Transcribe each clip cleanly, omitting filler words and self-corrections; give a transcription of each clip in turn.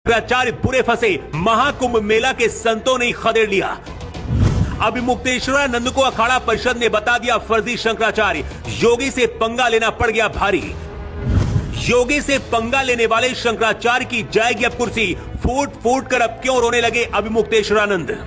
शंकराचार्य बुरे फंसे, महाकुंभ मेला के संतों ने खदेड़ लिया। अभिमुक्तेश्वरानंद को अखाड़ा परिषद ने बता दिया फर्जी शंकराचार्य, योगी से पंगा लेना पड़ गया भारी। योगी से पंगा लेने वाले शंकराचार्य की जाएगी अब कुर्सी, फूट फूट कर अब क्यों रोने लगे अभिमुक्तेश्वरानंद।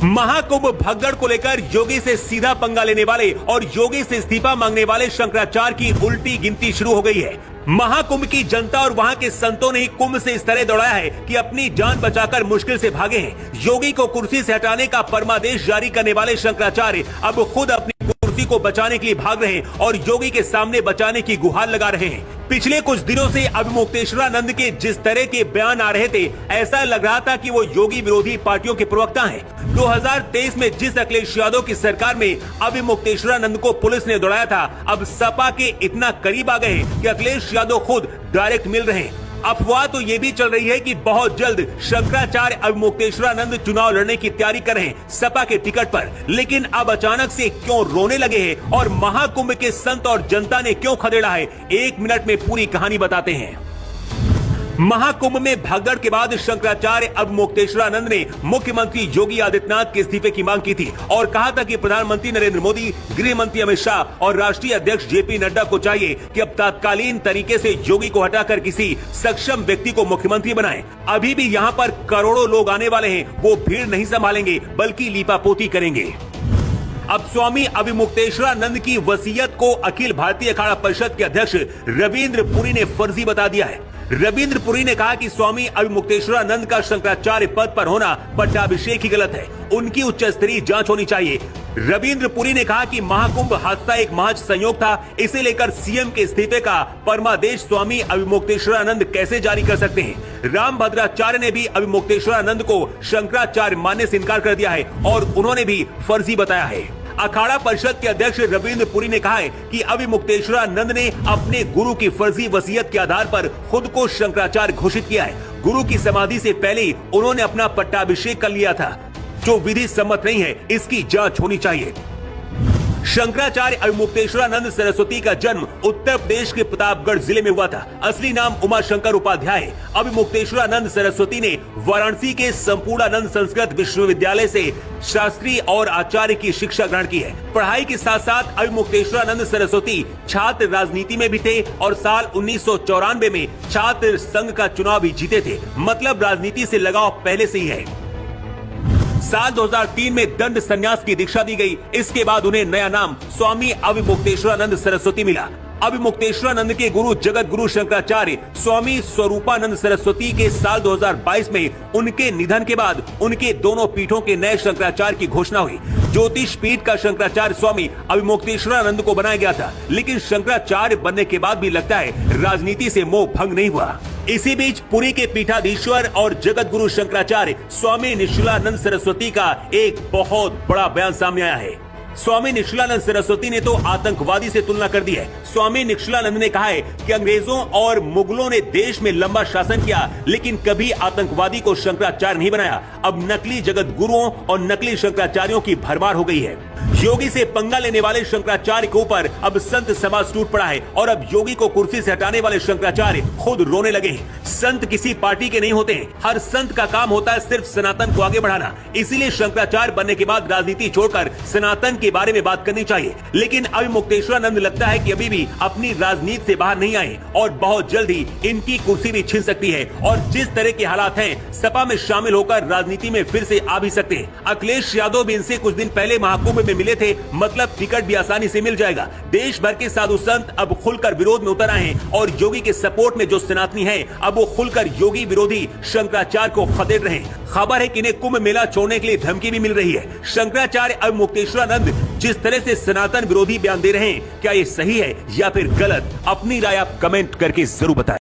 महाकुंभ भगदड़ को लेकर योगी से सीधा पंगा लेने वाले और योगी से इस्तीफा मांगने वाले शंकराचार्य की उल्टी गिनती शुरू हो गई है। महाकुंभ की जनता और वहां के संतों ने कुंभ से इस तरह दौड़ाया है कि अपनी जान बचाकर मुश्किल से भागे हैं। योगी को कुर्सी से हटाने का परमादेश जारी करने वाले शंकराचार्य अब खुद अपनी कुर्सी को बचाने के लिए भाग रहे हैं और योगी के सामने बचाने की गुहार लगा रहे हैं। पिछले कुछ दिनों से अभिमुक्तेश्वरानंद के जिस तरह के बयान आ रहे थे, ऐसा लग रहा था कि वो योगी विरोधी पार्टियों के प्रवक्ता हैं। 2023 में जिस अखिलेश यादव की सरकार में अभिमुक्तेश्वरानंद को पुलिस ने दौड़ाया था, अब सपा के इतना करीब आ गए कि अखिलेश यादव खुद डायरेक्ट मिल रहे हैं। अफवाह तो ये भी चल रही है कि बहुत जल्द शंकराचार्य अभिमुक्तेश्वरानंद चुनाव लड़ने की तैयारी कर रहे हैं सपा के टिकट पर। लेकिन अब अचानक से क्यों रोने लगे हैं और महाकुंभ के संत और जनता ने क्यों खदेड़ा है, 1 मिनट में पूरी कहानी बताते हैं। महाकुंभ में भगदड़ के बाद शंकराचार्य अभिमुक्तेश्वरानंद ने मुख्यमंत्री योगी आदित्यनाथ के इस्तीफे की मांग की थी और कहा था कि प्रधानमंत्री नरेंद्र मोदी, गृह मंत्री अमित शाह और राष्ट्रीय अध्यक्ष जेपी नड्डा को चाहिए कि अब तत्कालीन तरीके से योगी को हटाकर किसी सक्षम व्यक्ति को मुख्यमंत्री बनाएं। अभी भी यहाँ पर करोड़ों लोग आने वाले हैं, वो भीड़ नहीं संभालेंगे बल्कि लीपापोती करेंगे। अब स्वामी अभिमुक्तेश्वरानंद की वसीयत को अखिल भारतीय अखाड़ा परिषद के अध्यक्ष रविंद्र पुरी ने फर्जी बता दिया है। रविंद्र पुरी ने कहा कि स्वामी अभिमुक्तेश्वरानंद का शंकराचार्य पद पर होना पट्टाभिषेक ही गलत है, उनकी उच्च स्तरीय जांच होनी चाहिए। रविंद्र पुरी ने कहा कि महाकुंभ हादसा एक महज संयोग था, इसे लेकर सीएम के इस्तीफे का परमादेश स्वामी अभिमुक्तेश्वरानंद कैसे जारी कर सकते हैं। रामभद्राचार्य ने भी अभिमुक्तेश्वरानंद को शंकराचार्य मानने से इनकार कर दिया है और उन्होंने भी फर्जी बताया है। अखाड़ा परिषद के अध्यक्ष रविंद्र पुरी ने कहा है कि अभिमुक्तेश्वरानंद ने अपने गुरु की फर्जी वसीयत के आधार पर खुद को शंकराचार्य घोषित किया है। गुरु की समाधि से पहले ही उन्होंने अपना पट्टाभिषेक कर लिया था, जो विधि सम्मत नहीं है, इसकी जांच होनी चाहिए। शंकराचार्य अभिमुक्तेश्वरानंद सरस्वती का जन्म उत्तर प्रदेश के प्रतापगढ़ जिले में हुआ था। असली नाम उमाशंकर उपाध्याय। अभिमुक्तेश्वरानंद सरस्वती ने वाराणसी के संपूर्णानंद संस्कृत विश्वविद्यालय से शास्त्री और आचार्य की शिक्षा ग्रहण की है। पढ़ाई के साथ साथ अभिमुक्तेश्वरानंद सरस्वती छात्र राजनीति में भी थे और साल 1994 में छात्र संघ का चुनाव भी जीते थे, मतलब राजनीति से लगाव पहले से ही है। साल 2003 में दंड संन्यास की दीक्षा दी गई। इसके बाद उन्हें नया नाम स्वामी अभिमुक्तेश्वरानंद सरस्वती मिला। अभिमुक्तेश्वरानंद के गुरु जगत गुरु शंकराचार्य स्वामी स्वरूपानंद सरस्वती के साल 2022 में उनके निधन के बाद उनके दोनों पीठों के नए शंकराचार्य की घोषणा हुई। ज्योतिष पीठ का शंकराचार्य स्वामी अभिमुक्तेश्वरानंद को बनाया गया था, लेकिन शंकराचार्य बनने के बाद भी लगता है राजनीति से मोह भंग नहीं हुआ। इसी बीच पुरी के पीठाधीश्वर और जगत गुरु शंकराचार्य स्वामी निश्चलानंद सरस्वती का एक बहुत बड़ा बयान सामने आया है। स्वामी निश्चलानंद सरस्वती ने तो आतंकवादी से तुलना कर दी है। स्वामी निश्चलानंद ने कहा है कि अंग्रेजों और मुगलों ने देश में लंबा शासन किया, लेकिन कभी आतंकवादी को शंकराचार्य नहीं बनाया। अब नकली जगत गुरुओं और नकली शंकराचार्यों की भरमार हो गई है। योगी से पंगा लेने वाले शंकराचार्य के ऊपर अब संत समाज टूट पड़ा है और अब योगी को कुर्सी से हटाने वाले शंकराचार्य खुद रोने लगे हैं। संत किसी पार्टी के नहीं होते हैं, हर संत का काम होता है सिर्फ सनातन को आगे बढ़ाना। इसीलिए शंकराचार्य बनने के बाद राजनीति छोड़कर सनातन के बारे में बात करनी चाहिए। लेकिन अभिमुक्तेश्वरानंद लगता है कि अभी भी अपनी राजनीति से बाहर नहीं आए और बहुत जल्द ही इनकी कुर्सी भी छिन सकती है और जिस तरह के हालात हैं, सपा में शामिल होकर राजनीति में फिर से आ भी सकते हैं। अखिलेश यादव भी इनसे कुछ दिन पहले महाकुंभ में मिले थे, मतलब टिकट भी आसानी से मिल जाएगा। देश भर के साधु संत अब खुलकर विरोध में उतर आए हैं और योगी के सपोर्ट में जो सनातनी है, अब वो खुलकर योगी विरोधी शंकराचार्य को खदेड़ रहे हैं। खबर है कि इन्हें कुंभ मेला छोड़ने के लिए धमकी भी मिल रही है। शंकराचार्य अभिमुक्तेश्वरानंद जिस तरह से सनातन विरोधी बयान दे रहे हैं, क्या ये सही है या फिर गलत? अपनी राय आप कमेंट करके जरूर बताएं।